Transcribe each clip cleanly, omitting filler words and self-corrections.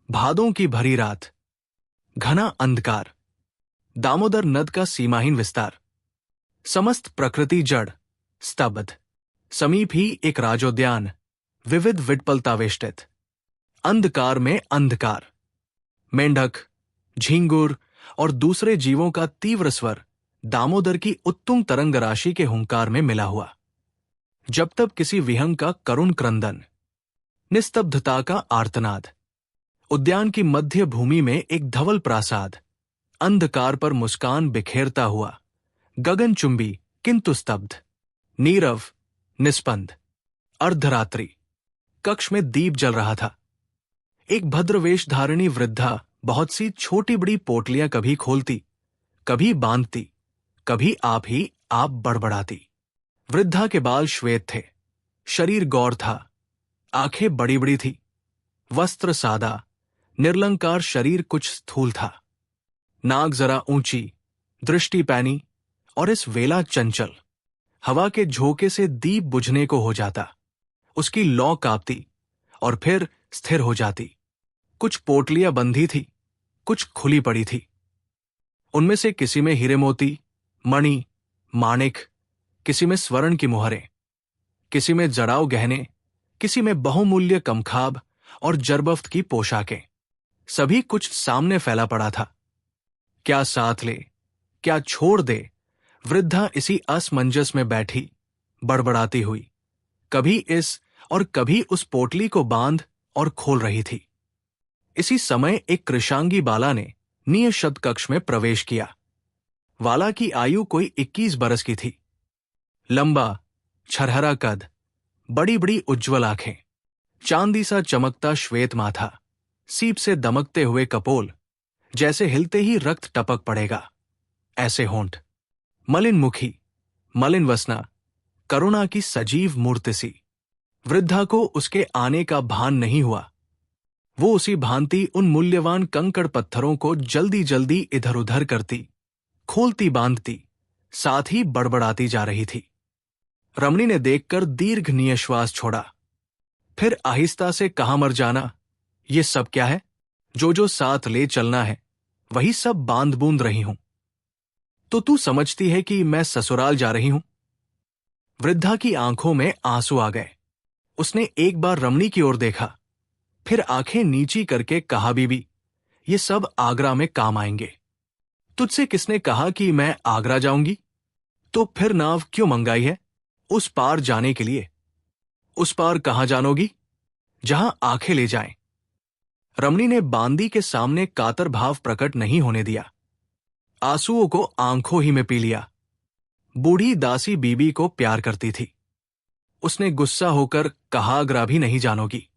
भादों की भरी रात, घना अंधकार, दामोदर नद का सीमाहीन विस्तार, समस्त प्रकृति जड़, स्तब्ध, समीप ही एक राजोद्यान, विविध विटपलतावेष्टित, अंधकार में अंधकार, मेंढक, झींगुर और दूसरे जीवों का तीव्र स्वर दामोदर की उत्तुंग तरंग राशि के हुंकार में मिला हुआ। जब तब किसी विहंग का करुण क्रंदन, निस्तब्धता का आर्तनाद, उद्यान की मध्य भूमि में एक धवल प्रासाद, अंधकार पर मुस्कान बिखेरता हुआ, गगनचुंबी किंतु स्तब्ध, नीरव, निस्पंद, अर्धरात्रि, कक्ष में दीप जल रहा था। एक भद्रवेश धारिणी वृद्धा बहुत सी छोटी बड़ी पोटलियां कभी खोलती, कभी बांधती, कभी आप बड़बड़ाती। वृद्धा के बाल श्वेत थे, शरीर गौर था, आंखें बड़ी बड़ी थी, वस्त्र सादा, निर्लंकार शरीर कुछ स्थूल था, नाक जरा ऊंची, दृष्टि पैनी और इस वेला चंचल। हवा के झोंके से दीप बुझने को हो जाता, उसकी लौ कांपती और फिर स्थिर हो जाती। कुछ पोटलियां बंधी थी, कुछ खुली पड़ी थी। उनमें से किसी में हीरे मोती, मणि, माणिक, किसी में स्वर्ण की मुहरें, किसी में जड़ाऊ गहने, किसी में बहुमूल्य कमखाब और जरबफ्त की पोशाकें। सभी कुछ सामने फैला पड़ा था। क्या साथ ले, क्या छोड़ दे, वृद्धा इसी असमंजस में बैठी, बड़बड़ाती हुई, कभी इस और कभी उस पोटली को बांध और खोल रही थी। इसी समय एक कृशांगी बाला ने नियशब्द कक्ष में प्रवेश किया। वाला की आयु कोई 21 बरस की थी। लंबा, छरहरा कद, बड़ी बड़ी उज्ज्वल आंखें, चांदी सा चमकता श्वेत माथा, सीप से दमकते हुए कपोल, जैसे हिलते ही रक्त टपक पड़ेगा ऐसे होंठ, मलिन मुखी, मलिन वसना, करुणा की सजीव मूर्ति सी। वृद्धा को उसके आने का भान नहीं हुआ। वो उसी भांति उन मूल्यवान कंकड़ पत्थरों को जल्दी जल्दी इधर उधर करती, खोलती बांधती, साथ ही बड़बड़ाती जा रही थी। रमणी ने देखकर दीर्घ निःश्वास छोड़ा, फिर आहिस्ता से कहा, मर जाना, ये सब क्या है? जो साथ ले चलना है वही सब बांध बूंद रही हूं। तो तू समझती है कि मैं ससुराल जा रही हूं? वृद्धा की आंखों में आंसू आ गए। उसने एक बार रमणी की ओर देखा, फिर आंखें नीची करके कहा, बीबी, ये सब आगरा में काम आएंगे। तुझसे किसने कहा कि मैं आगरा जाऊंगी? तो फिर नाव क्यों मंगाई है? उस पार जाने के लिए। उस पार कहां जानोगी? जहां आंखें ले जाएं। रमणी ने बांदी के सामने कातर भाव प्रकट नहीं होने दिया। आंसुओं को आंखों ही में पी लिया। बूढ़ी दासी बीबी को प्यार करती थी। उसने गुस्सा होकर कहा, आगरा भी नहीं जानोगी,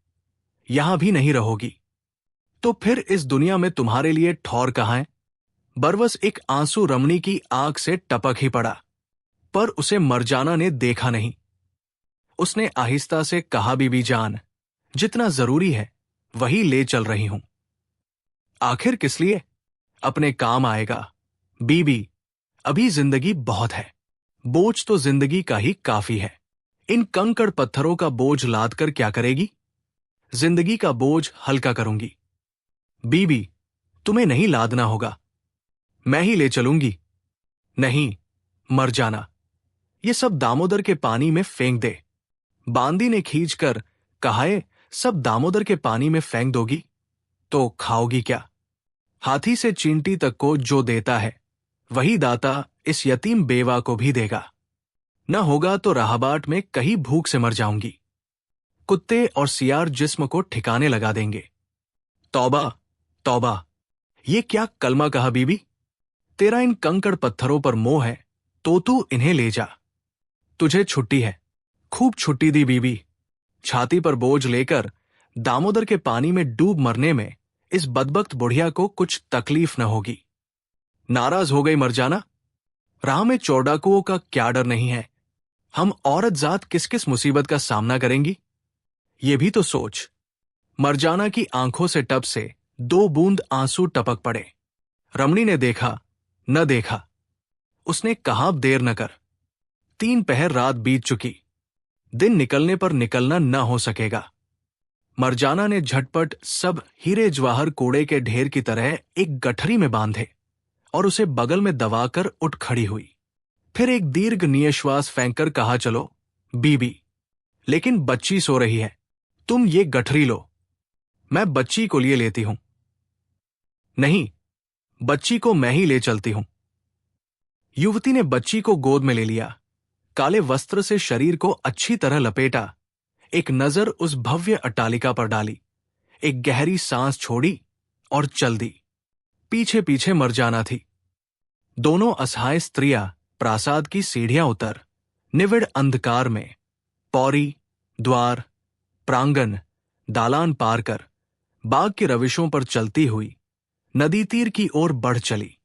यहां भी नहीं रहोगी, तो फिर इस दुनिया में तुम्हारे लिए ठौर कहां है? बरवस एक आंसू रमणी की आंख से टपक ही पड़ा, पर उसे मरजाना ने देखा नहीं। उसने आहिस्ता से कहा, बीबी जान, जितना जरूरी है वही ले चल रही हूं। आखिर किस लिए? अपने काम आएगा। बीबी, अभी जिंदगी बहुत है, बोझ तो जिंदगी का ही काफी है। इन कंकड़ पत्थरों का बोझ लाद कर क्या करेगी? जिंदगी का बोझ हल्का करूंगी। बीबी, तुम्हें नहीं लादना होगा, मैं ही ले चलूंगी। नहीं, मर जाना, ये सब दामोदर के पानी में फेंक दे। बांदी ने खींचकर कहा, सब दामोदर के पानी में फेंक दोगी तो खाओगी क्या? हाथी से चींटी तक को जो देता है वही दाता इस यतीम बेवा को भी देगा। न होगा तो राहबाट में कहीं भूख से मर जाऊंगी। कुत्ते और सियार जिस्म को ठिकाने लगा देंगे। तौबा, तौबा, ये क्या कलमा कहा बीबी? तेरा इन कंकड़ पत्थरों पर मोह है तो तू इन्हें ले जा। तुझे छुट्टी है, खूब छुट्टी दी बीबी। छाती पर बोझ लेकर दामोदर के पानी में डूब मरने में इस बदबख्त बुढ़िया को कुछ तकलीफ न होगी। नाराज हो गई मरजाना? राह में चौडाकुओं का क्या डर नहीं है? हम औरत जात किस किस मुसीबत का सामना करेंगी, ये भी तो सोच। मरजाना की आंखों से टप से 2 बूंद आंसू टपक पड़े। रमणी ने देखा न देखा। उसने कहा, अब देर न कर, 3 पहर रात बीत चुकी, दिन निकलने पर निकलना न हो सकेगा। मरजाना ने झटपट सब हीरे जवाहर कूड़े के ढेर की तरह एक गठरी में बांधे और उसे बगल में दबाकर उठ खड़ी हुई। फिर एक दीर्घ निश्वास फेंककर कहा, चलो बीबी, लेकिन बच्ची सो रही है, तुम ये गठरी लो, मैं बच्ची को लिए लेती हूं। नहीं, बच्ची को मैं ही ले चलती हूं। युवती ने बच्ची को गोद में ले लिया, काले वस्त्र से शरीर को अच्छी तरह लपेटा, एक नजर उस भव्य अट्टालिका पर डाली, एक गहरी सांस छोड़ी और चल दी। पीछे पीछे मरजाना थी। दोनों असहाय स्त्रियां प्रासाद की सीढ़ियां उतर निविड़ अंधकार में पौरी, द्वार, प्रांगण, दालान पार कर बाग के रविशों पर चलती हुई नदी तीर की ओर बढ़ चली।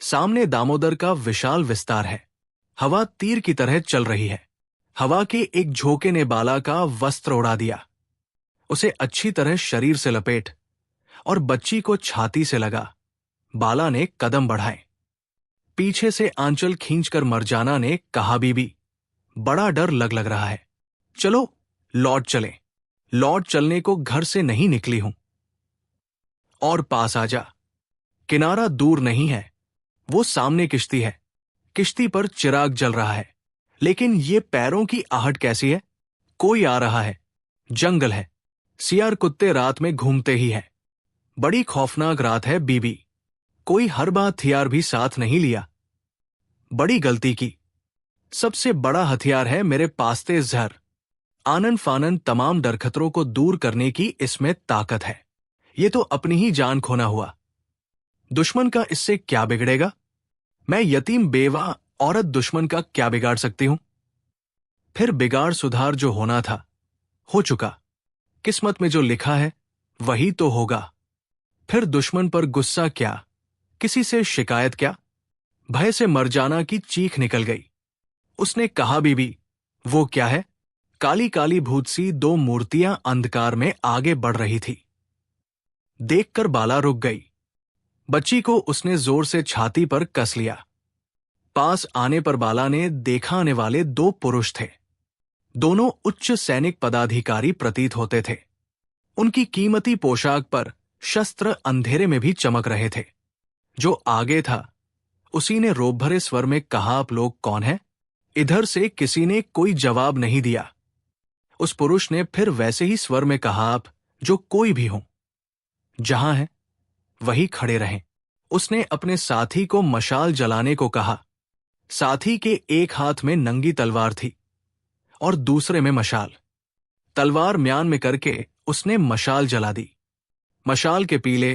सामने दामोदर का विशाल विस्तार है। हवा तीर की तरह चल रही है। हवा के एक झोंके ने बाला का वस्त्र उड़ा दिया, उसे अच्छी तरह शरीर से लपेट और बच्ची को छाती से लगा। बाला ने कदम बढ़ाए। पीछे से आंचल खींचकर मरजाना ने कहा, बीबी, बड़ा डर लग रहा है, चलो लौट चलें। लौट चलने को घर से नहीं निकली हूं। और पास आ जा, किनारा दूर नहीं है, वो सामने किश्ती है, किश्ती पर चिराग जल रहा है। लेकिन ये पैरों की आहट कैसी है? कोई आ रहा है। जंगल है, सियार कुत्ते रात में घूमते ही है। बड़ी खौफनाक रात है बीबी। कोई हर बात हथियार भी साथ नहीं लिया। बड़ी गलती की। सबसे बड़ा हथियार है मेरे पास्ते जहर। आनन फानन तमाम डर खतरों को दूर करने की इसमें ताकत है। ये तो अपनी ही जान खोना हुआ। दुश्मन का इससे क्या बिगड़ेगा? मैं यतीम बेवा औरत दुश्मन का क्या बिगाड़ सकती हूं? फिर बिगाड़ सुधार जो होना था, हो चुका। किस्मत में जो लिखा है वही तो होगा। फिर दुश्मन पर गुस्सा क्या, किसी से शिकायत क्या? भय से मरजाना की चीख निकल गई। उसने कहा, बीबी, वो क्या है? काली काली भूत सी दो मूर्तियां अंधकार में आगे बढ़ रही थी। देखकर बाला रुक गई। बच्ची को उसने जोर से छाती पर कस लिया। पास आने पर बाला ने देखा आने वाले दो पुरुष थे। दोनों उच्च सैनिक पदाधिकारी प्रतीत होते थे। उनकी कीमती पोशाक पर शस्त्र अंधेरे में भी चमक रहे थे। जो आगे था उसी ने रोब भरे स्वर में कहा, आप लोग कौन हैं? इधर से किसी ने कोई जवाब नहीं दिया। उस पुरुष ने फिर वैसे ही स्वर में कहा, आप जो कोई भी हो, जहां हैं वहीं खड़े रहें। उसने अपने साथी को मशाल जलाने को कहा। साथी के एक हाथ में नंगी तलवार थी और दूसरे में मशाल। तलवार म्यान में करके उसने मशाल जला दी। मशाल के पीले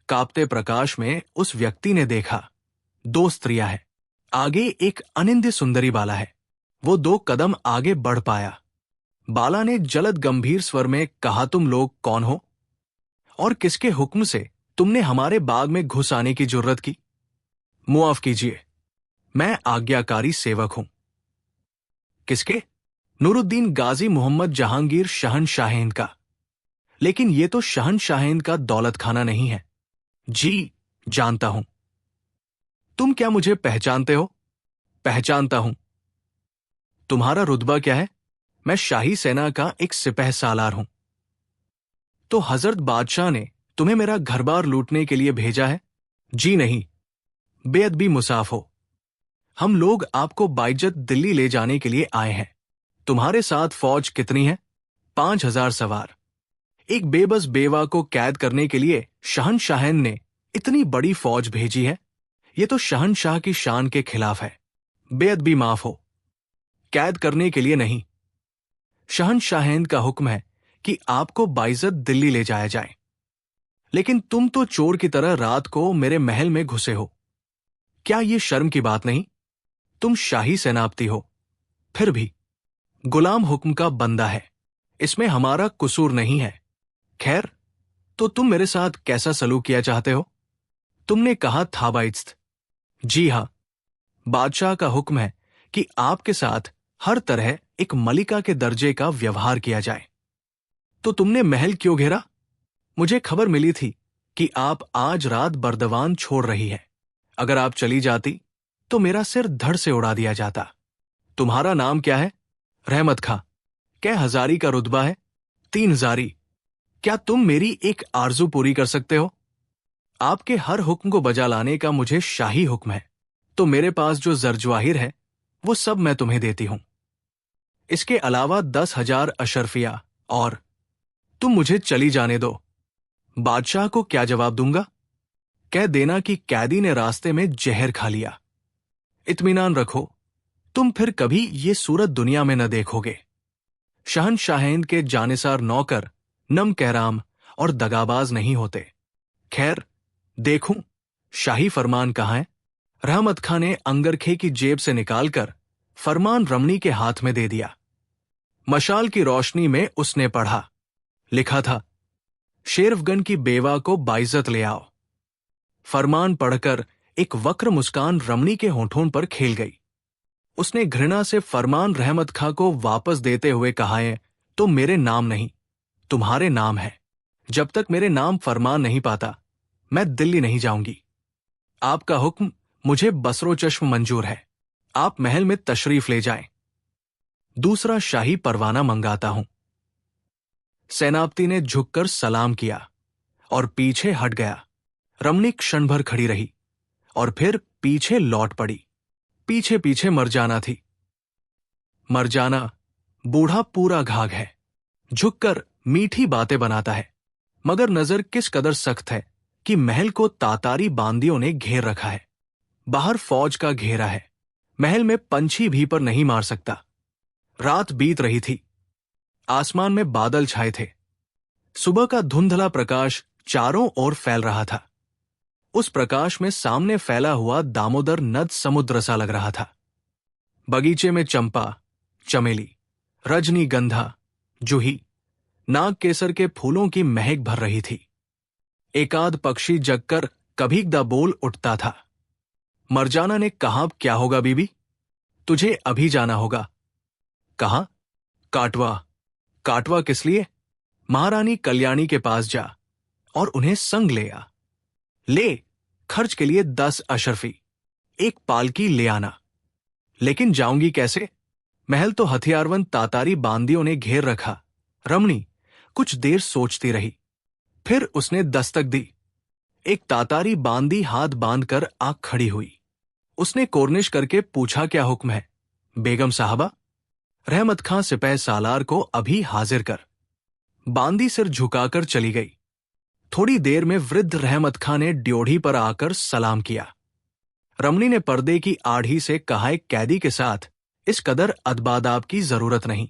कांपते प्रकाश में उस व्यक्ति ने देखा, दो स्त्रियां हैं। आगे एक अनिंद्य सुंदरी बाला है। वो दो कदम आगे बढ़ पाया। बाला ने जलद गंभीर स्वर में कहा, तुम लोग कौन हो और किसके हुक्म से तुमने हमारे बाग में घुस आने की जुर्रत की? मुआफ कीजिए, मैं आज्ञाकारी सेवक हूं। किसके? नूरुद्दीन गाजी मोहम्मद जहांगीर शहनशाहिंद का। लेकिन ये तो शहनशाहिंद का दौलत खाना नहीं है। जी जानता हूं। तुम क्या मुझे पहचानते हो? पहचानता हूं। तुम्हारा रुतबा क्या है? मैं शाही सेना का एक सिपह सालार हूं। तो हजरत बादशाह ने तुम्हें मेरा घर बार लूटने के लिए भेजा है? जी नहीं, बेअदबी मुसाफ हो। हम लोग आपको बाइज्जत दिल्ली ले जाने के लिए आए हैं। तुम्हारे साथ फौज कितनी है? 5000 सवार। एक बेबस बेवा को कैद करने के लिए शहनशाहिंद ने इतनी बड़ी फौज भेजी है। ये तो शहनशाह की शान के खिलाफ है। बेअदबी माफ हो। कैद करने के लिए नहीं, शहनशाहिंद का हुक्म है कि आपको बाइज्जत दिल्ली ले जाया जाए। लेकिन तुम तो चोर की तरह रात को मेरे महल में घुसे हो। क्या ये शर्म की बात नहीं? तुम शाही सेनापति हो, फिर भी गुलाम हुक्म का बंदा है। इसमें हमारा कसूर नहीं है। खैर, तो तुम मेरे साथ कैसा सलूक किया चाहते हो? तुमने कहा था बाइज्जत। जी हां, बादशाह का हुक्म है कि आपके साथ हर तरह एक मलिका के दर्जे का व्यवहार किया जाए। तो तुमने महल क्यों घेरा? मुझे खबर मिली थी कि आप आज रात बर्दवान छोड़ रही है। अगर आप चली जाती तो मेरा सिर धड़ से उड़ा दिया जाता। तुम्हारा नाम क्या है? रहमत खां। कै हजारी का रुतबा है? 3 हजारी। क्या तुम मेरी एक आरजू पूरी कर सकते हो? आपके हर हुक्म को बजा लाने का मुझे शाही हुक्म है, तो मेरे पास जो जरजवाहिर है वो सब मैं तुम्हें देती हूं। इसके अलावा 10,000 अशरफिया, और तुम मुझे चली जाने दो। बादशाह को क्या जवाब दूंगा? कह देना कि कैदी ने रास्ते में जहर खा लिया। इत्मीनान रखो, तुम फिर कभी ये सूरत दुनिया में न देखोगे। शहनशाहिंद के जानिसार नौकर नम कहराम और दगाबाज नहीं होते। खैर, देखूं शाही फरमान कहाँ है? रहमत खां ने अंगरखे की जेब से निकालकर फरमान रमणी के हाथ में दे दिया। मशाल की रोशनी में उसने पढ़ा। लिखा था, शेरफगन की बेवा को बाइज्जत ले आओ। फरमान पढ़कर एक वक्र मुस्कान रमणी के होठों पर खेल गई। उसने घृणा से फरमान रहमत खां को वापस देते हुए कहा है, तो मेरे नाम नहीं, तुम्हारे नाम है। जब तक मेरे नाम फरमान नहीं पाता, मैं दिल्ली नहीं जाऊंगी। आपका हुक्म मुझे बसरो चश्म मंजूर है। आप महल में तशरीफ ले जाएं। दूसरा शाही परवाना मंगाता हूं। सेनापति ने झुककर सलाम किया और पीछे हट गया। रमणी क्षण भर खड़ी रही और फिर पीछे लौट पड़ी। पीछे पीछे मरजाना थी। मरजाना बूढ़ा पूरा घाघ है, झुककर मीठी बातें बनाता है, मगर नजर किस कदर सख्त है कि महल को तातारी बांदियों ने घेर रखा है। बाहर फौज का घेरा है। महल में पंछी भी पर नहीं मार सकता। रात बीत रही थी। आसमान में बादल छाए थे। सुबह का धुंधला प्रकाश चारों ओर फैल रहा था। उस प्रकाश में सामने फैला हुआ दामोदर नद समुद्र सा लग रहा था। बगीचे में चंपा, चमेली, रजनीगंधा, जूही, नाग केसर के फूलों की महक भर रही थी। एकाध पक्षी जगकर कभीकदा बोल उठता था। मरजाना ने कहा, क्या होगा बीबी? तुझे अभी जाना होगा। कहा, काटवा। काटवा किस लिए? महारानी कल्याणी के पास जा और उन्हें संग ले आ। ले, खर्च के लिए 10 अशरफी, एक पालकी ले आना। लेकिन जाऊंगी कैसे? महल तो हथियारबंद तातारी बांदियों ने घेर रखा। रमणी कुछ देर सोचती रही, फिर उसने दस्तक दी। एक तातारी बांदी हाथ बांधकर आ खड़ी हुई। उसने कोर्निश करके पूछा, क्या हुक्म है? बेगम साहबा, रहमत खां सिपह सालार को अभी हाजिर कर। बांदी सिर झुकाकर चली गई। थोड़ी देर में वृद्ध रहमत खां ने ड्योढ़ी पर आकर सलाम किया। रमणी ने पर्दे की आढ़ी से कहा, एक कैदी के साथ इस कदर अदबादाब की जरूरत नहीं।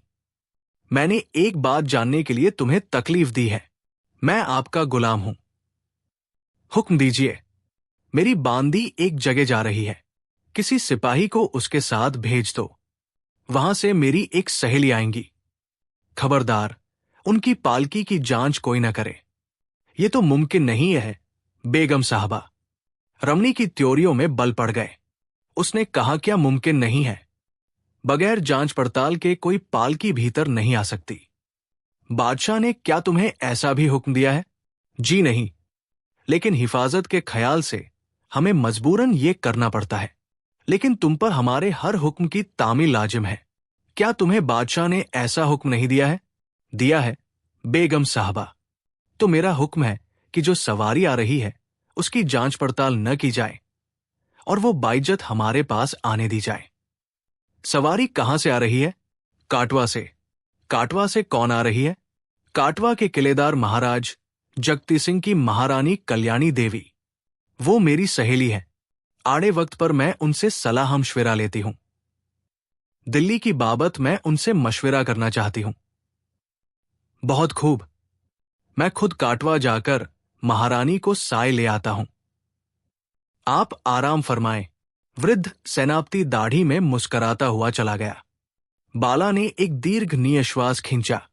मैंने एक बात जानने के लिए तुम्हें तकलीफ दी है। मैं आपका गुलाम हूं। हुक्म दीजिए। मेरी बांदी एक जगह जा रही है। किसी सिपाही को उसके साथ भेज दो। वहां से मेरी एक सहेली आएंगी। खबरदार, उनकी पालकी की जांच कोई न करे। ये तो मुमकिन नहीं है बेगम साहबा। रमणी की त्योरियों में बल पड़ गए। उसने कहा, क्या मुमकिन नहीं है? बगैर जांच पड़ताल के कोई पालकी भीतर नहीं आ सकती। बादशाह ने क्या तुम्हें ऐसा भी हुक्म दिया है? जी नहीं, लेकिन हिफाजत के ख्याल से हमें मजबूरन ये करना पड़ता है। लेकिन तुम पर हमारे हर हुक्म की तामील लाजिम है। क्या तुम्हें बादशाह ने ऐसा हुक्म नहीं दिया है? दिया है बेगम साहबा। तो मेरा हुक्म है कि जो सवारी आ रही है उसकी जांच पड़ताल न की जाए और वो बाइज्जत हमारे पास आने दी जाए। सवारी कहां से आ रही है? काटवा से। काटवा से कौन आ रही है? काटवा के किलेदार महाराज जगती सिंह की महारानी कल्याणी देवी। वो मेरी सहेली है। आड़े वक्त पर मैं उनसे सलाह मशविरा लेती हूं। दिल्ली की बाबत मैं उनसे मशविरा करना चाहती हूं। बहुत खूब, मैं खुद काटवा जाकर महारानी को साय ले आता हूं। आप आराम फरमाएं। वृद्ध सेनापति दाढ़ी में मुस्कराता हुआ चला गया। बाला ने एक दीर्घ निःश्वास खींचा।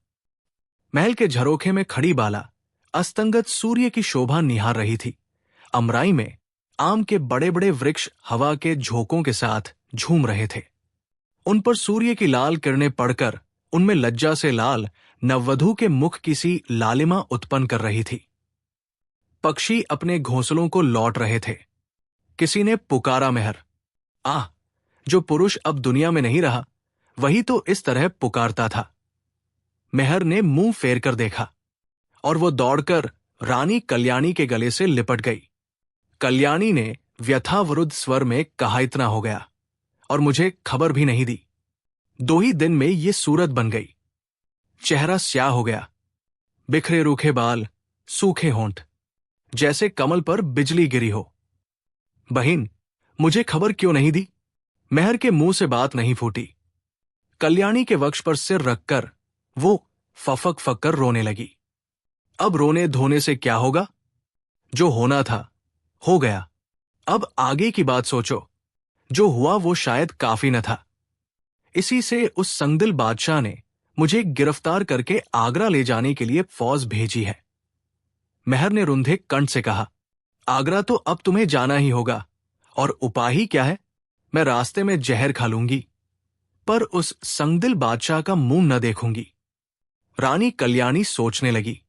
महल के झरोखे में खड़ी बाला अस्तंगत सूर्य की शोभा निहार रही थी। अमराई में आम के बड़े बड़े वृक्ष हवा के झोंकों के साथ झूम रहे थे। उन पर सूर्य की लाल किरणें पड़कर उनमें लज्जा से लाल नववधू के मुख की सी लालिमा उत्पन्न कर रही थी। पक्षी अपने घोंसलों को लौट रहे थे। किसी ने पुकारा, मेहर। आह, जो पुरुष अब दुनिया में नहीं रहा वही तो इस तरह पुकारता था। मेहर ने मुंह फेर कर देखा और वो दौड़कर रानी कल्याणी के गले से लिपट गई। कल्याणी ने व्यथाविरुद्ध स्वर में कहा, इतना हो गया और मुझे खबर भी नहीं दी। 2 ही दिन में ये सूरत बन गई। चेहरा स्याह हो गया, बिखरे रूखे बाल, सूखे होंठ, जैसे कमल पर बिजली गिरी हो। बहिन, मुझे खबर क्यों नहीं दी? मेहर के मुंह से बात नहीं फूटी। कल्याणी के वक्ष पर सिर रखकर वो फफक फकर रोने लगी। अब रोने धोने से क्या होगा? जो होना था हो गया। अब आगे की बात सोचो। जो हुआ वो शायद काफी न था। इसी से उस संगदिल बादशाह ने मुझे गिरफ्तार करके आगरा ले जाने के लिए फौज भेजी है। मेहर ने रुंधे कंठ से कहा, आगरा तो अब तुम्हें जाना ही होगा, और उपाय ही क्या है? मैं रास्ते में जहर खा लूंगी, पर उस संगदिल बादशाह का मुंह न देखूंगी। रानी कल्याणी सोचने लगी।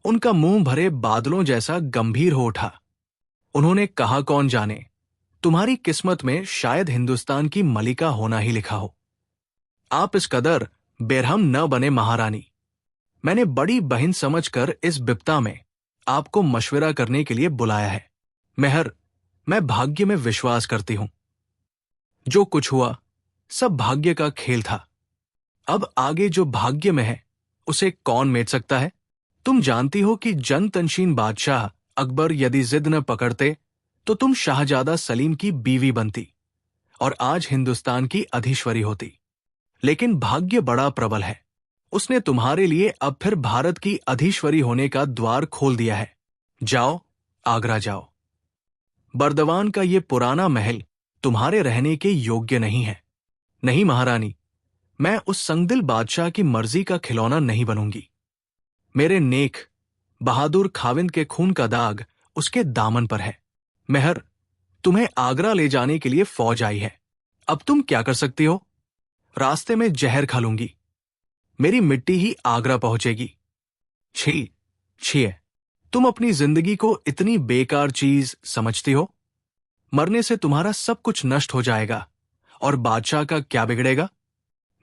उनका मुंह भरे बादलों जैसा गंभीर हो उठा। उन्होंने कहा, कौन जाने, तुम्हारी किस्मत में शायद हिंदुस्तान की मलिका होना ही लिखा हो। आप इस कदर बेरहम न बने महारानी। मैंने बड़ी बहन समझकर इस बिपता में आपको मशविरा करने के लिए बुलाया है। मेहर, मैं भाग्य में विश्वास करती हूं। जो कुछ हुआ सब भाग्य का खेल था। अब आगे जो भाग्य में है उसे कौन मेट सकता है? तुम जानती हो कि जनतनशीन बादशाह अकबर यदि जिद न पकड़ते तो तुम शाहजादा सलीम की बीवी बनती और आज हिंदुस्तान की अधीश्वरी होती। लेकिन भाग्य बड़ा प्रबल है। उसने तुम्हारे लिए अब फिर भारत की अधीश्वरी होने का द्वार खोल दिया है। जाओ, आगरा जाओ। बर्दवान का ये पुराना महल तुम्हारे रहने के योग्य नहीं है। नहीं महारानी, मैं उस संगदिल बादशाह की मर्जी का खिलौना नहीं बनूंगी। मेरे नेक बहादुर खाविंद के खून का दाग उसके दामन पर है। मेहर, तुम्हें आगरा ले जाने के लिए फौज आई है। अब तुम क्या कर सकती हो? रास्ते में जहर खा लूंगी, मेरी मिट्टी ही आगरा पहुंचेगी। छी छिए, तुम अपनी जिंदगी को इतनी बेकार चीज समझती हो? मरने से तुम्हारा सब कुछ नष्ट हो जाएगा और बादशाह का क्या बिगड़ेगा?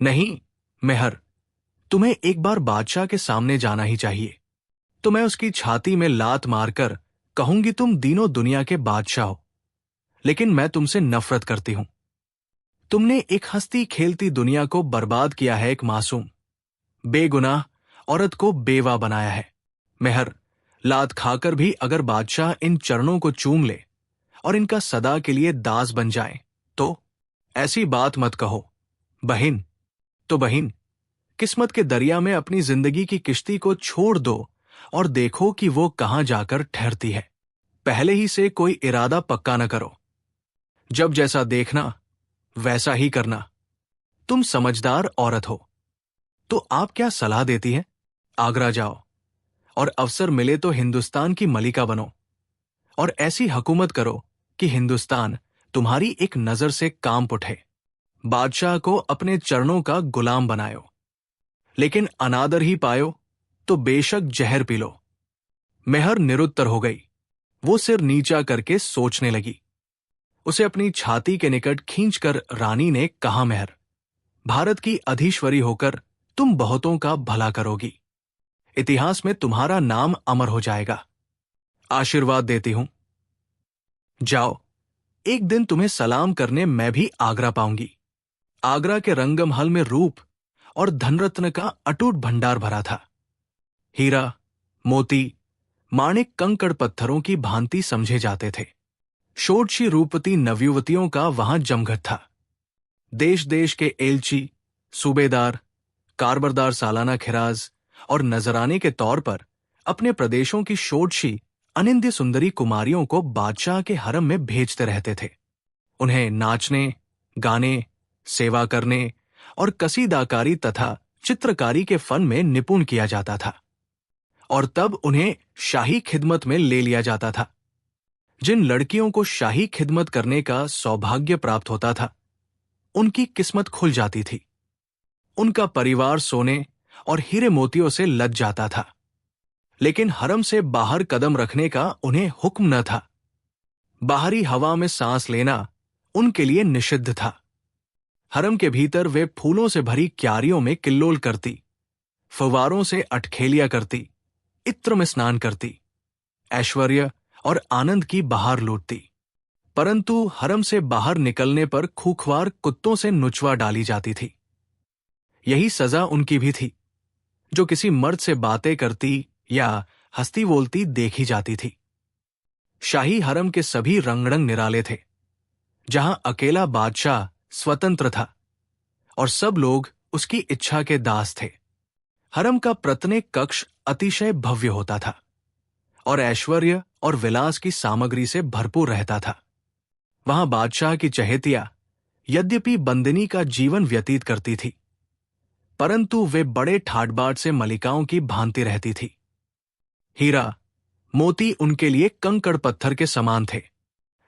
नहीं मेहर, तुम्हें एक बार बादशाह के सामने जाना ही चाहिए, तो मैं उसकी छाती में लात मारकर कहूंगी तुम तीनों दुनिया के बादशाह हो। लेकिन मैं तुमसे नफरत करती हूं। तुमने एक हंसती खेलती दुनिया को बर्बाद किया है। एक मासूम बेगुनाह औरत को बेवा बनाया है। मेहर, लात खाकर भी अगर बादशाह इन चरणों को चूम ले और इनका सदा के लिए दास बन जाए तो ऐसी बात मत कहो। बहिन तो बहिन, किस्मत के दरिया में अपनी जिंदगी की किश्ती को छोड़ दो और देखो कि वो कहां जाकर ठहरती है। पहले ही से कोई इरादा पक्का न करो। जब जैसा देखना वैसा ही करना। तुम समझदार औरत हो, तो आप क्या सलाह देती हैं? आगरा जाओ और अवसर मिले तो हिंदुस्तान की मलिका बनो और ऐसी हुकूमत करो कि हिंदुस्तान तुम्हारी एक नजर से कांप उठे। बादशाह को अपने चरणों का गुलाम बनायो, लेकिन अनादर ही पायो तो बेशक जहर पी लो। मेहर निरुत्तर हो गई। वो सिर नीचा करके सोचने लगी। उसे अपनी छाती के निकट खींचकर रानी ने कहा, मेहर, भारत की अधीश्वरी होकर तुम बहुतों का भला करोगी। इतिहास में तुम्हारा नाम अमर हो जाएगा। आशीर्वाद देती हूं। जाओ, एक दिन तुम्हें सलाम करने मैं भी आगरा पाऊंगी। आगरा के रंगमहल में रूप और धनरत्न का अटूट भंडार भरा था। हीरा, मोती, माणिक कंकड़ पत्थरों की भांति समझे जाते थे। षोडशी रूपवती नवयुवतियों का वहां जमघट था। देश देश के एलची, सूबेदार, कारबरदार सालाना खिराज और नजराने के तौर पर अपने प्रदेशों की षोडशी अनिंद्य सुंदरी कुमारियों को बादशाह के हरम में भेजते रहते थे। उन्हें नाचने, गाने, सेवा करने और कसीदाकारी तथा चित्रकारी के फन में निपुण किया जाता था और तब उन्हें शाही खिदमत में ले लिया जाता था। जिन लड़कियों को शाही खिदमत करने का सौभाग्य प्राप्त होता था, उनकी किस्मत खुल जाती थी। उनका परिवार सोने और हीरे मोतियों से लद जाता था, लेकिन हरम से बाहर कदम रखने का उन्हें हुक्म न था। बाहरी हवा में सांस लेना उनके लिए निषिद्ध था। हरम के भीतर वे फूलों से भरी क्यारियों में किल्लोल करती, फव्वारों से अटखेलिया करती इत्र में स्नान करती, ऐश्वर्य और आनंद की बहार लूटती। परंतु हरम से बाहर निकलने पर खूंखार कुत्तों से नुचवा डाली जाती थी। यही सजा उनकी भी थी, जो किसी मर्द से बातें करती या हंसती बोलती देखी जाती थी। शाही हरम के सभी रंगढ़ंग निराले थे, जहां अकेला बादशाह स्वतंत्र था और सब लोग उसकी इच्छा के दास थे। हरम का प्रत्येक कक्ष अतिशय भव्य होता था और ऐश्वर्य और विलास की सामग्री से भरपूर रहता था। वहां बादशाह की चहेतियां यद्यपि बंदिनी का जीवन व्यतीत करती थी, परंतु वे बड़े ठाट-बाट से मलिकाओं की भांति रहती थी। हीरा, मोती उनके लिए कंकड़ पत्थर के समान थे,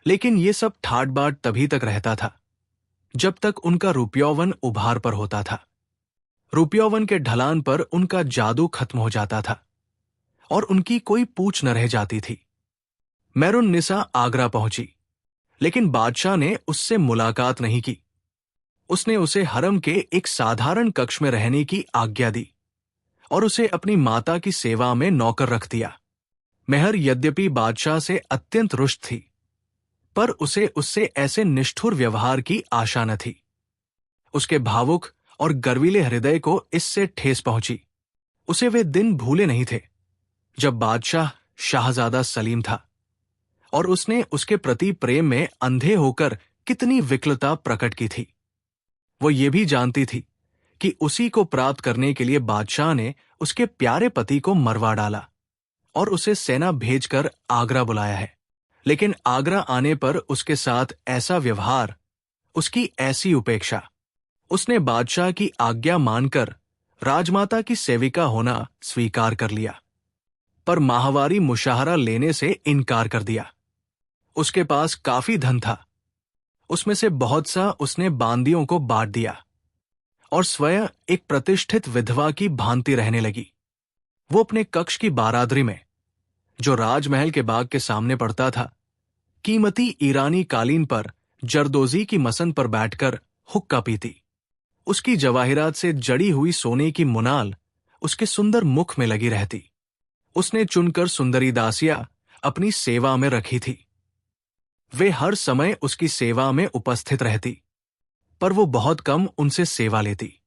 लेकिन ये सब ठाट-बाट तभी तक रहता था जब तक उनका रूपयौवन उभार पर होता था। रूपयौवन के ढलान पर उनका जादू खत्म हो जाता था और उनकी कोई पूछ न रह जाती थी। मेरुन्निसा आगरा पहुंची, लेकिन बादशाह ने उससे मुलाकात नहीं की। उसने उसे हरम के एक साधारण कक्ष में रहने की आज्ञा दी और उसे अपनी माता की सेवा में नौकर रख दिया। मेहर यद्यपि बादशाह से अत्यंत रुष्ट थी, पर उसे उससे ऐसे निष्ठुर व्यवहार की आशा न थी। उसके भावुक और गर्वीले हृदय को इससे ठेस पहुंची। उसे वे दिन भूले नहीं थे जब बादशाह शाहजादा सलीम था और उसने उसके प्रति प्रेम में अंधे होकर कितनी विकलता प्रकट की थी। वो ये भी जानती थी कि उसी को प्राप्त करने के लिए बादशाह ने उसके प्यारे पति को मरवा डाला और उसे सेना भेजकर आगरा बुलाया है। लेकिन आगरा आने पर उसके साथ ऐसा व्यवहार, उसकी ऐसी उपेक्षा, उसने बादशाह की आज्ञा मानकर राजमाता की सेविका होना स्वीकार कर लिया, पर माहवारी मुशाहरा लेने से इनकार कर दिया। उसके पास काफी धन था, उसमें से बहुत सा उसने बांदियों को बांट दिया और स्वयं एक प्रतिष्ठित विधवा की भांति रहने लगी। वो अपने कक्ष की बारादरी में, जो राजमहल के बाग के सामने पड़ता था, कीमती ईरानी कालीन पर जरदोजी की मसन पर बैठकर हुक्का पीती। उसकी जवाहिरात से जड़ी हुई सोने की मुनाल उसके सुंदर मुख में लगी रहती। उसने चुनकर सुंदरी दासियां अपनी सेवा में रखी थी। वे हर समय उसकी सेवा में उपस्थित रहती, पर वो बहुत कम उनसे सेवा लेती।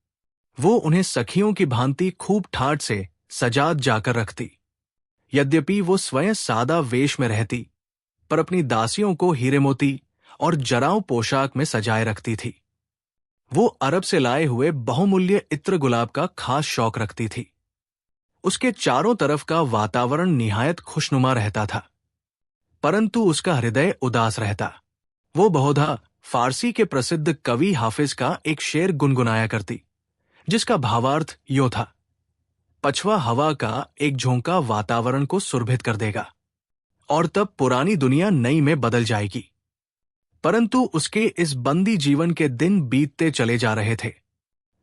वो उन्हें सखियों की भांति खूब ठाट से सजाद जाकर रखती। यद्यपि वो स्वयं सादा वेश में रहती, पर अपनी दासियों को हीरे मोती और जराऊ पोशाक में सजाए रखती थी। वो अरब से लाए हुए बहुमूल्य इत्र गुलाब का खास शौक रखती थी। उसके चारों तरफ का वातावरण निहायत खुशनुमा रहता था, परंतु उसका हृदय उदास रहता। वो बहुधा फारसी के प्रसिद्ध कवि हाफिज का एक शेर गुनगुनाया करती, जिसका भावार्थ यो था: पछवा हवा का एक झोंका वातावरण को सुरभित कर देगा और तब पुरानी दुनिया नई में बदल जाएगी। परंतु उसके इस बंदी जीवन के दिन बीतते चले जा रहे थे,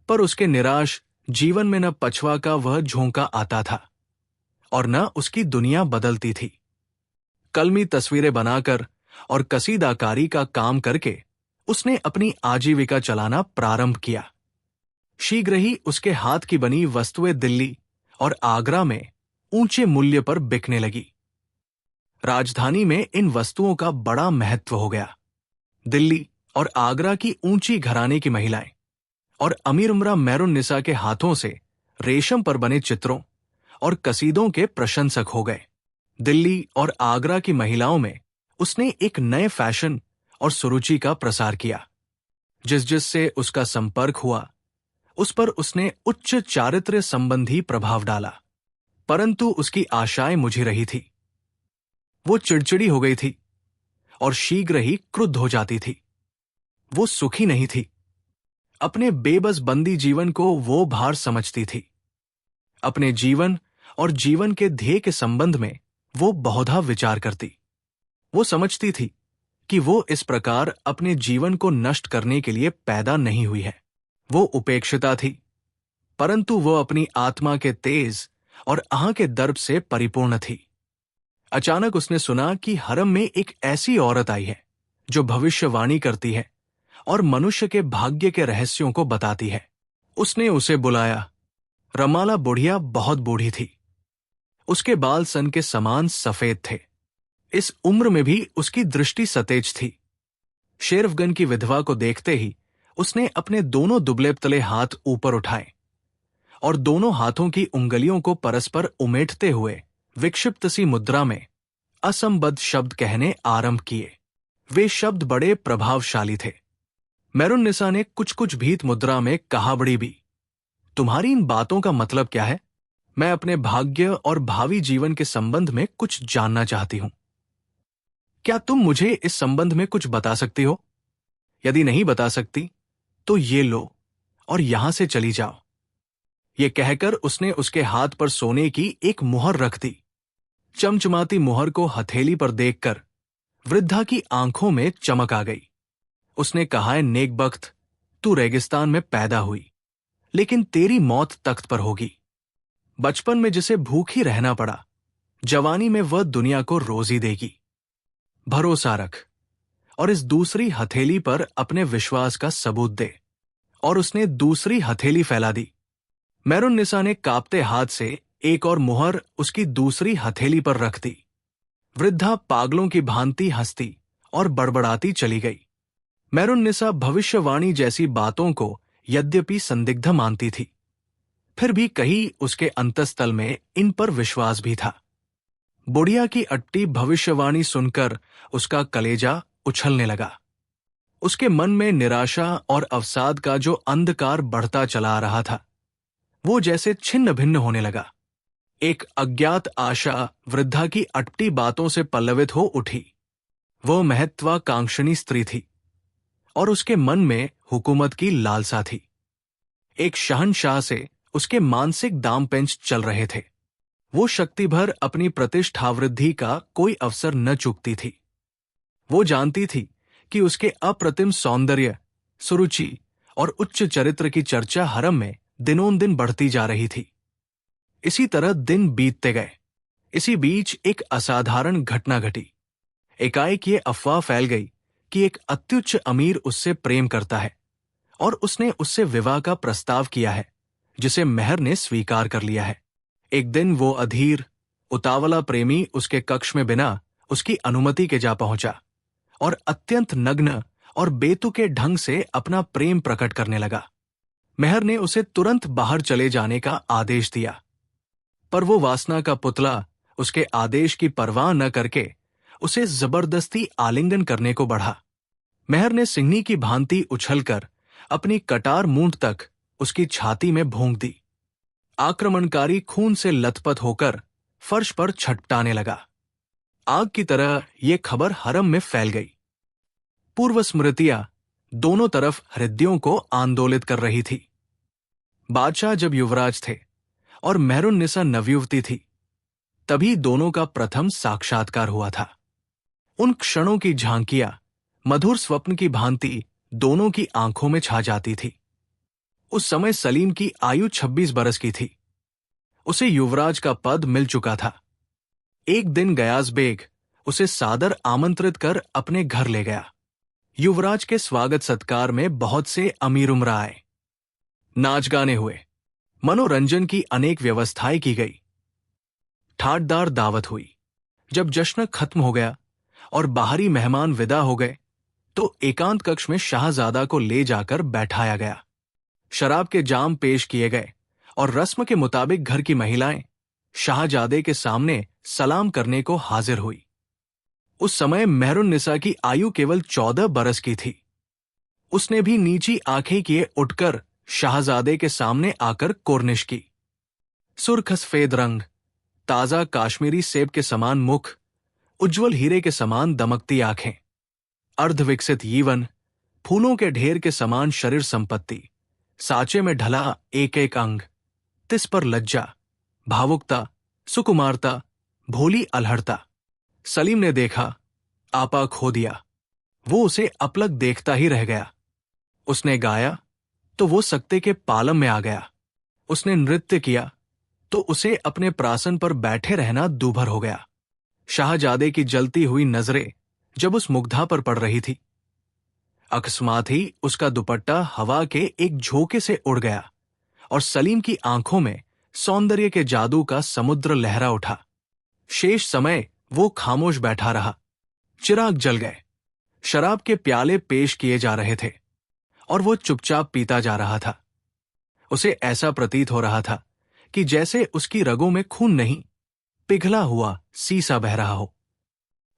पर उसके निराश जीवन में न पछवा का वह झोंका आता था और न उसकी दुनिया बदलती थी। कलमी तस्वीरें बनाकर और कसीदाकारी का काम करके उसने अपनी आजीविका चलाना प्रारंभ किया। शीघ्र ही उसके हाथ की बनी वस्तुएं दिल्ली और आगरा में ऊंचे मूल्य पर बिकने लगी। राजधानी में इन वस्तुओं का बड़ा महत्व हो गया। दिल्ली और आगरा की ऊंची घराने की महिलाएं और अमीर उमरा मेरुन्निसा के हाथों से रेशम पर बने चित्रों और कसीदों के प्रशंसक हो गए। दिल्ली और आगरा की महिलाओं में उसने एक नए फैशन और सुरुचि का प्रसार किया। जिस जिससे उसका संपर्क हुआ, उस पर उसने उच्च चारित्र्य संबंधी प्रभाव डाला, परंतु उसकी आशाएं मुझी रही थी। वो चिड़चिड़ी हो गई थी और शीघ्र ही क्रुद्ध हो जाती थी। वो सुखी नहीं थी। अपने बेबस बंदी जीवन को वो भार समझती थी। अपने जीवन और जीवन के ध्येय के संबंध में वो बहुधा विचार करती। वो समझती थी कि वो इस प्रकार अपने जीवन को नष्ट करने के लिए पैदा नहीं हुई है। वो उपेक्षिता थी, परंतु वो अपनी आत्मा के तेज और आह के दर्प से परिपूर्ण थी। अचानक उसने सुना कि हरम में एक ऐसी औरत आई है जो भविष्यवाणी करती है और मनुष्य के भाग्य के रहस्यों को बताती है। उसने उसे बुलाया। रमाला बुढ़िया बहुत बूढ़ी थी। उसके बाल सन के समान सफेद थे। इस उम्र में भी उसकी दृष्टि सतेज थी। शेरवगन की विधवा को देखते ही उसने अपने दोनों दुबले पतले हाथ ऊपर उठाए और दोनों हाथों की उंगलियों को परस्पर उमेटते हुए विक्षिप्त सी मुद्रा में असंबद्ध शब्द कहने आरंभ किए। वे शब्द बड़े प्रभावशाली थे। मेरुन्निसा ने कुछ कुछ भीत मुद्रा में कहा, बड़ी भी, तुम्हारी इन बातों का मतलब क्या है? मैं अपने भाग्य और भावी जीवन के संबंध में कुछ जानना चाहती हूं। क्या तुम मुझे इस संबंध में कुछ बता सकती हो? यदि नहीं बता सकती तो ये लो और यहां से चली जाओ। ये कहकर उसने उसके हाथ पर सोने की एक मुहर रख दी। चमचमाती मुहर को हथेली पर देखकर वृद्धा की आंखों में चमक आ गई। उसने कहा, है नेकबख्त, तू रेगिस्तान में पैदा हुई, लेकिन तेरी मौत तख्त पर होगी। बचपन में जिसे भूखी रहना पड़ा, जवानी में वह दुनिया को रोजी देगी। भरोसा रख और इस दूसरी हथेली पर अपने विश्वास का सबूत दे। और उसने दूसरी हथेली फैला दी। मेरुन्निसा ने कांपते हाथ से एक और मुहर उसकी दूसरी हथेली पर रख दी। वृद्धा पागलों की भांति हंसती और बड़बड़ाती चली गई। मेरुन्निसा भविष्यवाणी जैसी बातों को यद्यपि संदिग्ध मानती थी, फिर भी कहीं उसके अंतस्तल में इन पर विश्वास भी था। बुढ़िया की अट्टी भविष्यवाणी सुनकर उसका कलेजा उछलने लगा। उसके मन में निराशा और अवसाद का जो अंधकार बढ़ता चला आ रहा था, वो जैसे छिन्न भिन्न होने लगा। एक अज्ञात आशा वृद्धा की अटपटी बातों से पल्लवित हो उठी। वह महत्वाकांक्षिणी स्त्री थी और उसके मन में हुकूमत की लालसा थी। एक शहंशाह से उसके मानसिक दाम पेंच चल रहे थे। वो शक्ति भर अपनी प्रतिष्ठावृद्धि का कोई अवसर न चूकती थी। वो जानती थी कि उसके अप्रतिम सौंदर्य, सुरुचि और उच्च चरित्र की चर्चा हरम में दिनों दिन बढ़ती जा रही थी। इसी तरह दिन बीतते गए। इसी बीच एक असाधारण घटना घटी। एकाएक ये अफवाह फैल गई कि एक अत्युच्च अमीर उससे प्रेम करता है और उसने उससे विवाह का प्रस्ताव किया है, जिसे मेहर ने स्वीकार कर लिया है। एक दिन वो अधीर, उतावला प्रेमी उसके कक्ष में बिना उसकी अनुमति के जा पहुंचा और अत्यंत नग्न और बेतुके ढंग से अपना प्रेम प्रकट करने लगा। मेहर ने उसे तुरंत बाहर चले जाने का आदेश दिया, पर वो वासना का पुतला उसके आदेश की परवाह न करके उसे जबरदस्ती आलिंगन करने को बढ़ा। मेहर ने सिंहनी की भांति उछलकर अपनी कटार मूंछ तक उसकी छाती में भोंक दी। आक्रमणकारी खून से लथपथ होकर फर्श पर छटपटाने लगा। आग की तरह ये खबर हरम में फैल गई। पूर्व स्मृतियां दोनों तरफ हृदयों को आंदोलित कर रही थी। बादशाह जब युवराज थे और मेहरुन्निसा नवयुवती थी, तभी दोनों का प्रथम साक्षात्कार हुआ था। उन क्षणों की झांकियां मधुर स्वप्न की भांति दोनों की आंखों में छा जाती थी। उस समय सलीम की आयु 26 बरस की थी। उसे युवराज का पद मिल चुका था। एक दिन गयास बेग उसे सादर आमंत्रित कर अपने घर ले गया। युवराज के स्वागत सत्कार में बहुत से अमीर उमरा आए। नाच गाने हुए, मनोरंजन की अनेक व्यवस्थाएं की गई। ठाटदार दावत हुई। जब जश्न खत्म हो गया और बाहरी मेहमान विदा हो गए, तो एकांत कक्ष में शाहजादा को ले जाकर बैठाया गया। शराब के जाम पेश किए गए और रस्म के मुताबिक घर की महिलाएं शाहजादे के सामने सलाम करने को हाजिर हुई। उस समय मेहरुन्निसा की आयु केवल 14 बरस की थी। उसने भी नीची आंखें किए उठकर शाहजादे के सामने आकर कोर्निश की। सुर्ख सफेद रंग, ताजा काश्मीरी सेब के समान मुख, उज्जवल हीरे के समान दमकती आंखें, अर्धविकसित यीवन, फूलों के ढेर के समान शरीर संपत्ति, साचे में ढला एक एक अंग, तिस पर लज्जा, भावुकता, सुकुमारता, भोली अलहड़ता। सलीम ने देखा, आपा खो दिया। वो उसे अपलक देखता ही रह गया। उसने गाया तो वो सक्ते के पालम में आ गया। उसने नृत्य किया तो उसे अपने प्रासन पर बैठे रहना दूभर हो गया। शाहजादे की जलती हुई नजरें जब उस मुग्धा पर पड़ रही थी, अकस्मात ही उसका दुपट्टा हवा के एक झोंके से उड़ गया और सलीम की आंखों में सौंदर्य के जादू का समुद्र लहरा उठा। शेष समय वो खामोश बैठा रहा। चिराग जल गए, शराब के प्याले पेश किए जा रहे थे और वो चुपचाप पीता जा रहा था। उसे ऐसा प्रतीत हो रहा था कि जैसे उसकी रगों में खून नहीं, पिघला हुआ सीसा बह रहा हो।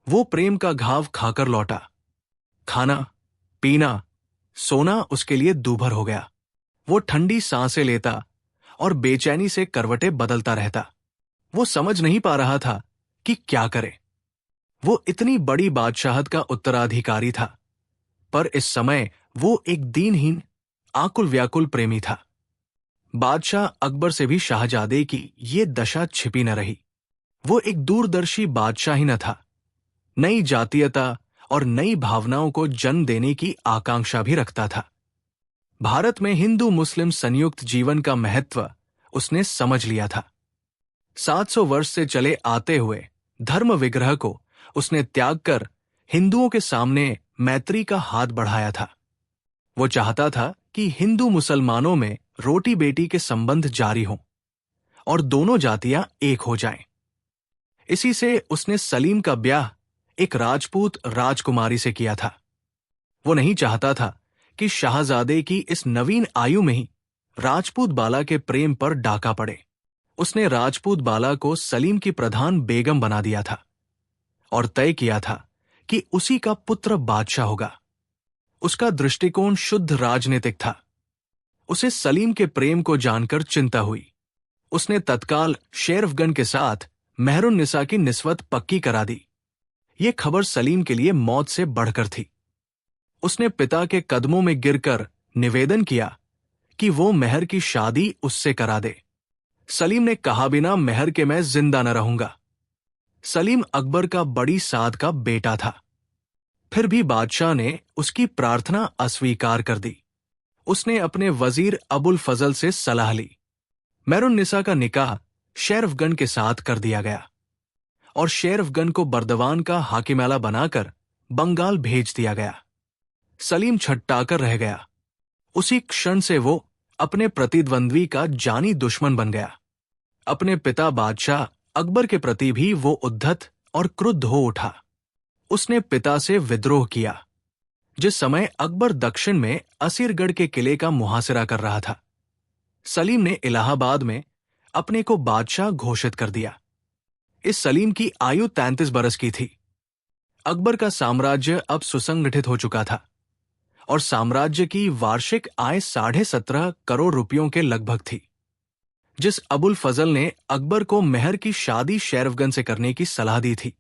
वो प्रेम का घाव खाकर लौटा। खाना, पीना, सोना उसके लिए दूभर हो गया। वो ठंडी सांसें लेता और बेचैनी से करवटें बदलता रहता। वो समझ नहीं पा रहा था कि क्या करे। वो इतनी बड़ी बादशाहत का उत्तराधिकारी था, पर इस समय वो एक दीनहीन, आकुल व्याकुल प्रेमी था। बादशाह अकबर से भी शाहजादे की ये दशा छिपी न रही। वो एक दूरदर्शी बादशाह ही न था, नई जातीयता और नई भावनाओं को जन्म देने की आकांक्षा भी रखता था। भारत में हिंदू मुस्लिम संयुक्त जीवन का महत्व उसने समझ लिया था। 700 वर्ष से चले आते हुए धर्म विग्रह को उसने त्याग कर हिंदुओं के सामने मैत्री का हाथ बढ़ाया था। वो चाहता था कि हिंदू मुसलमानों में रोटी बेटी के संबंध जारी हों और दोनों जातियां एक हो जाएं। इसी से उसने सलीम का ब्याह एक राजपूत राजकुमारी से किया था। वो नहीं चाहता था कि शाहजादे की इस नवीन आयु में ही राजपूत बाला के प्रेम पर डाका पड़े। उसने राजपूत बाला को सलीम की प्रधान बेगम बना दिया था और तय किया था कि उसी का पुत्र बादशाह होगा। उसका दृष्टिकोण शुद्ध राजनीतिक था। उसे सलीम के प्रेम को जानकर चिंता हुई। उसने तत्काल शेरफगन के साथ मेहरुन्निसा की निस्बत पक्की करा दी। ये खबर सलीम के लिए मौत से बढ़कर थी। उसने पिता के कदमों में गिरकर निवेदन किया कि वो मेहर की शादी उससे करा दे। सलीम ने कहा, बिना मेहर के मैं जिंदा न रहूंगा। सलीम अकबर का बड़ी साद का बेटा था। फिर भी बादशाह ने उसकी प्रार्थना अस्वीकार कर दी। उसने अपने वजीर अबुल फजल से सलाह ली। मेहरुन्निसा का निकाह शेरफगन के साथ कर दिया गया और शेरफगन को बर्दवान का हाकिमाला बनाकर बंगाल भेज दिया गया। सलीम छटटाकर रह गया। उसी क्षण से वो अपने प्रतिद्वंद्वी का जानी दुश्मन बन गया। अपने पिता बादशाह अकबर के प्रति भी वो उद्धत और क्रुद्ध हो उठा। उसने पिता से विद्रोह किया। जिस समय अकबर दक्षिण में असीरगढ़ के किले का मुहासिरा कर रहा था, सलीम ने इलाहाबाद में अपने को बादशाह घोषित कर दिया। इस सलीम की आयु 33 बरस की थी। अकबर का साम्राज्य अब सुसंगठित हो चुका था और साम्राज्य की वार्षिक आय 17.5 करोड़ रुपयों के लगभग थी। जिस अबुल फजल ने अकबर को मेहर की शादी शेरफगन से करने की सलाह दी थी,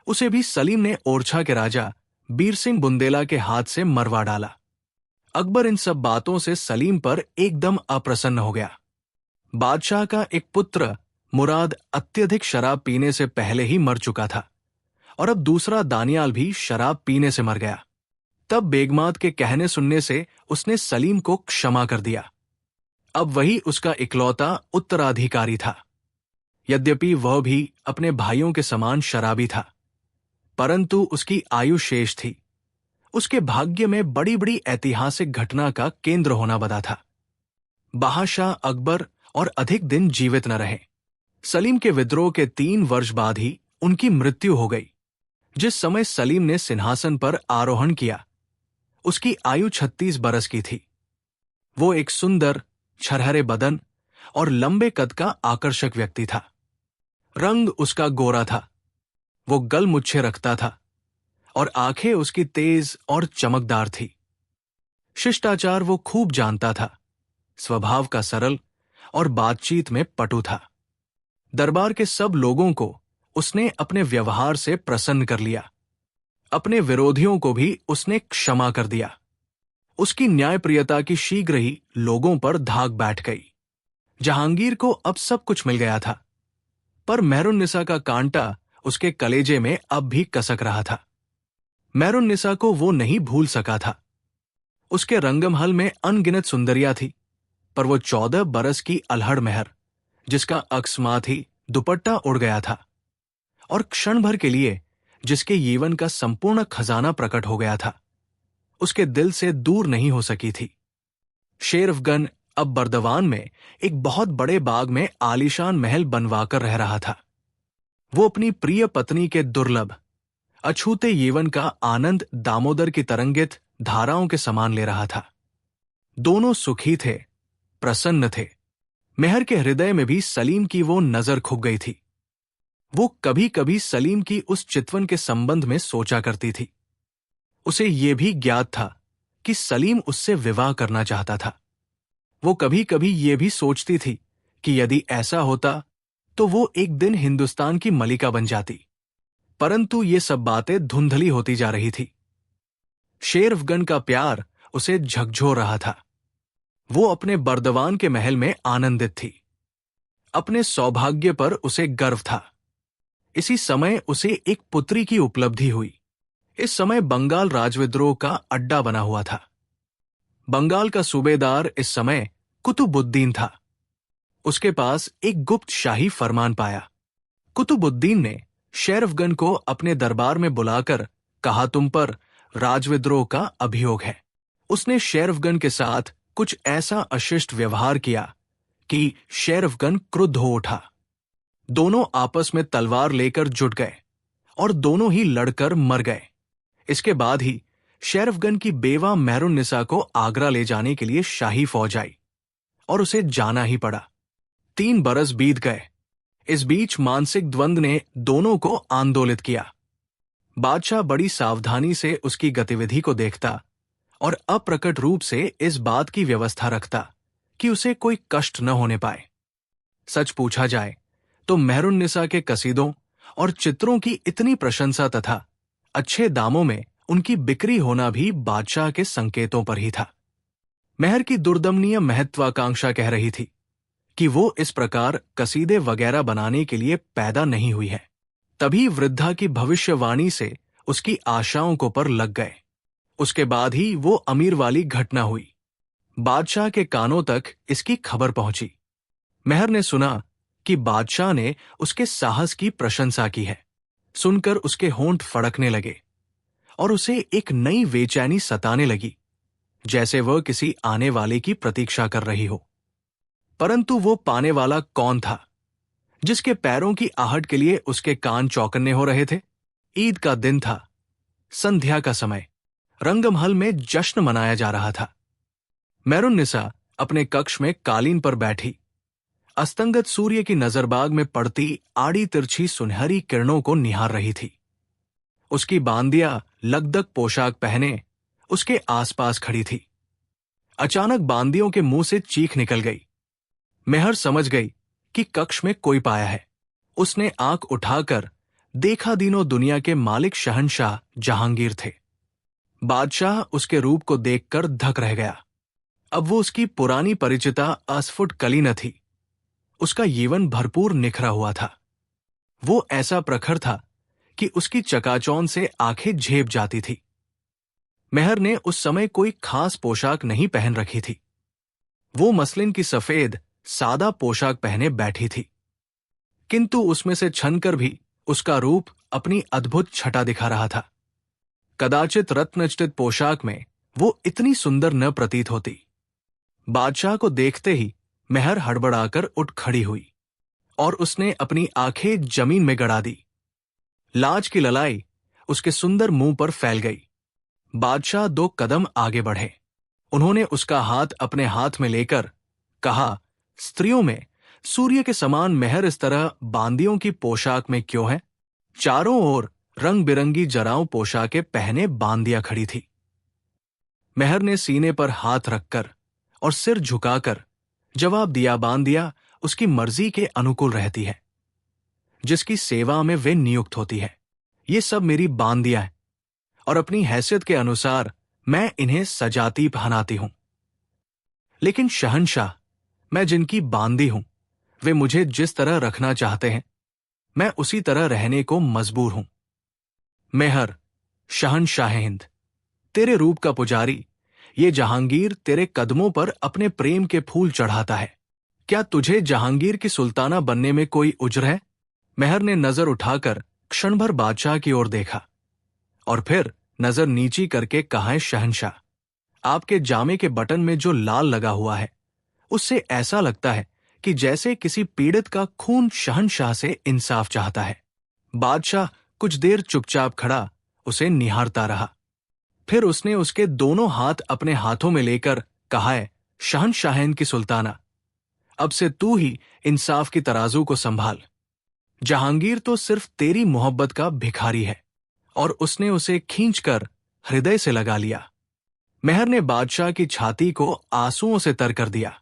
उसे भी सलीम ने ओरछा के राजा बीर सिंह बुंदेला के हाथ से मरवा डाला। अकबर इन सब बातों से सलीम पर एकदम अप्रसन्न हो गया। बादशाह का एक पुत्र मुराद अत्यधिक शराब पीने से पहले ही मर चुका था और अब दूसरा दानियाल भी शराब पीने से मर गया। तब बेगमात के कहने सुनने से उसने सलीम को क्षमा कर दिया। अब वही उसका इकलौता उत्तराधिकारी था। यद्यपि वह भी अपने भाइयों के समान शराबी था, परंतु उसकी आयु शेष थी। उसके भाग्य में बड़ी बड़ी ऐतिहासिक घटना का केंद्र होना बदा था। बादशाह अकबर और अधिक दिन जीवित न रहे। सलीम के विद्रोह के 3 वर्ष बाद ही उनकी मृत्यु हो गई। जिस समय सलीम ने सिंहासन पर आरोहण किया, उसकी आयु 36 बरस की थी। वो एक सुंदर, छरहरे बदन और लंबे कद का आकर्षक व्यक्ति था। रंग उसका गोरा था। वो गलमुच्छे रखता था और आंखें उसकी तेज और चमकदार थी। शिष्टाचार वो खूब जानता था। स्वभाव का सरल और बातचीत में पटु था। दरबार के सब लोगों को उसने अपने व्यवहार से प्रसन्न कर लिया। अपने विरोधियों को भी उसने क्षमा कर दिया। उसकी न्यायप्रियता की शीघ्र ही लोगों पर धाक बैठ गई। जहांगीर को अब सब कुछ मिल गया था, पर मेहरुन्निसा का कांटा उसके कलेजे में अब भी कसक रहा था। मेहरुन्निसा को वो नहीं भूल सका था। उसके रंगमहल में अनगिनत सुंदरियां थी, पर वो 14 बरस की अल्हड़ मेहर, जिसका अकस्मात ही दुपट्टा उड़ गया था और क्षण भर के लिए जिसके यौवन का संपूर्ण खजाना प्रकट हो गया था, उसके दिल से दूर नहीं हो सकी थी। शेरफगन अब बर्दवान में एक बहुत बड़े बाग में आलीशान महल बनवाकर रह रहा था। वो अपनी प्रिय पत्नी के दुर्लभ अछूते यौवन का आनंद दामोदर की तरंगित धाराओं के समान ले रहा था। दोनों सुखी थे, प्रसन्न थे। मेहर के हृदय में भी सलीम की वो नजर खुप गई थी। वो कभी कभी सलीम की उस चितवन के संबंध में सोचा करती थी। उसे ये भी ज्ञात था कि सलीम उससे विवाह करना चाहता था। वो कभी कभी ये भी सोचती थी कि यदि ऐसा होता तो वो एक दिन हिंदुस्तान की मलिका बन जाती। परंतु ये सब बातें धुंधली होती जा रही थी। शेर अफगन का प्यार उसे झकझोर रहा था। वो अपने बर्दवान के महल में आनंदित थी। अपने सौभाग्य पर उसे गर्व था। इसी समय उसे एक पुत्री की उपलब्धि हुई। इस समय बंगाल राजविद्रोह का अड्डा बना हुआ था। बंगाल का सूबेदार इस समय कुतुबुद्दीन था। उसके पास एक गुप्त शाही फरमान पाया। कुतुबुद्दीन ने शेर अफगन को अपने दरबार में बुलाकर कहा, तुम पर राजविद्रोह का अभियोग है। उसने शेर अफगन के साथ कुछ ऐसा अशिष्ट व्यवहार किया कि शेर अफगन क्रुद्ध हो उठा। दोनों आपस में तलवार लेकर जुट गए और दोनों ही लड़कर मर गए। इसके बाद ही शेर अफगन की बेवा मेहरुन्निसा को आगरा ले जाने के लिए शाही फौज आई और उसे जाना ही पड़ा। 3 बरस बीत गए। इस बीच मानसिक द्वंद्व ने दोनों को आंदोलित किया। बादशाह बड़ी सावधानी से उसकी गतिविधि को देखता और अप्रकट रूप से इस बात की व्यवस्था रखता कि उसे कोई कष्ट न होने पाए। सच पूछा जाए तो मेहरुन्निसा के कसीदों और चित्रों की इतनी प्रशंसा तथा अच्छे दामों में उनकी बिक्री होना भी बादशाह के संकेतों पर ही था। मेहर की दुर्दमनीय महत्वाकांक्षा कह रही थी कि वो इस प्रकार कसीदे वगैरह बनाने के लिए पैदा नहीं हुई है। तभी वृद्धा की भविष्यवाणी से उसकी आशाओं को पर लग गए। उसके बाद ही वो अमीर वाली घटना हुई। बादशाह के कानों तक इसकी खबर पहुंची। मेहर ने सुना कि बादशाह ने उसके साहस की प्रशंसा की है। सुनकर उसके होंठ फड़कने लगे और उसे एक नई बेचैनी सताने लगी, जैसे वह किसी आने वाले की प्रतीक्षा कर रही हो। परंतु वो पाने वाला कौन था जिसके पैरों की आहट के लिए उसके कान चौकन्ने हो रहे थे? ईद का दिन था। संध्या का समय। रंगमहल में जश्न मनाया जा रहा था। मेहरुन्निसा अपने कक्ष में कालीन पर बैठी अस्तंगत सूर्य की नजरबाग में पड़ती आड़ी तिरछी सुनहरी किरणों को निहार रही थी। उसकी बांदिया लगदग पोशाक पहने उसके आसपास खड़ी थी। अचानक बांदियों के मुंह से चीख निकल गई। मेहर समझ गई कि कक्ष में कोई पाया है। उसने आंख उठाकर देखा, दिनों दुनिया के मालिक शहंशाह जहांगीर थे। बादशाह उसके रूप को देखकर धक रह गया। अब वो उसकी पुरानी परिचिता अस्फुट कली न थी। उसका यौवन भरपूर निखरा हुआ था। वो ऐसा प्रखर था कि उसकी चकाचौंध से आंखें झेप जाती थी। मेहर ने उस समय कोई खास पोशाक नहीं पहन रखी थी। वो मसलिन की सफेद सादा पोशाक पहने बैठी थी, किंतु उसमें से छनकर भी उसका रूप अपनी अद्भुत छटा दिखा रहा था। कदाचित रत्नचटित पोशाक में वो इतनी सुंदर न प्रतीत होती। बादशाह को देखते ही मेहर हड़बड़ाकर उठ खड़ी हुई और उसने अपनी आंखें जमीन में गड़ा दी। लाज की ललाई उसके सुंदर मुंह पर फैल गई। बादशाह 2 कदम आगे बढ़े। उन्होंने उसका हाथ अपने हाथ में लेकर कहा, स्त्रियों में सूर्य के समान मेहर इस तरह बांदियों की पोशाक में क्यों है? चारों ओर रंग बिरंगी जराओं पोशाकें पहने बांदिया खड़ी थी। मेहर ने सीने पर हाथ रखकर और सिर झुकाकर जवाब दिया, बांदिया उसकी मर्जी के अनुकूल रहती है, जिसकी सेवा में वे नियुक्त होती है। ये सब मेरी बांदिया है और अपनी हैसियत के अनुसार मैं इन्हें सजाती पहनाती हूं। लेकिन शहंशाह, मैं जिनकी बांदी हूं वे मुझे जिस तरह रखना चाहते हैं मैं उसी तरह रहने को मजबूर हूं। मेहर, शहंशाह हिंद, तेरे रूप का पुजारी ये जहांगीर तेरे कदमों पर अपने प्रेम के फूल चढ़ाता है। क्या तुझे जहांगीर की सुल्ताना बनने में कोई उज्र है? मेहर ने नजर उठाकर क्षण भर बादशाह की ओर देखा और फिर नजर नीची करके कहा, शहंशाह, आपके जामे के बटन में जो लाल लगा हुआ है उससे ऐसा लगता है कि जैसे किसी पीड़ित का खून शहंशाह से इंसाफ चाहता है। बादशाह कुछ देर चुपचाप खड़ा उसे निहारता रहा। फिर उसने उसके दोनों हाथ अपने हाथों में लेकर कहा, है शहंशाहन की सुल्ताना, अब से तू ही इंसाफ की तराजू को संभाल। जहांगीर तो सिर्फ तेरी मोहब्बत का भिखारी है। और उसने उसे खींचकर हृदय से लगा लिया। मेहर ने बादशाह की छाती को आंसुओं से तर कर दिया।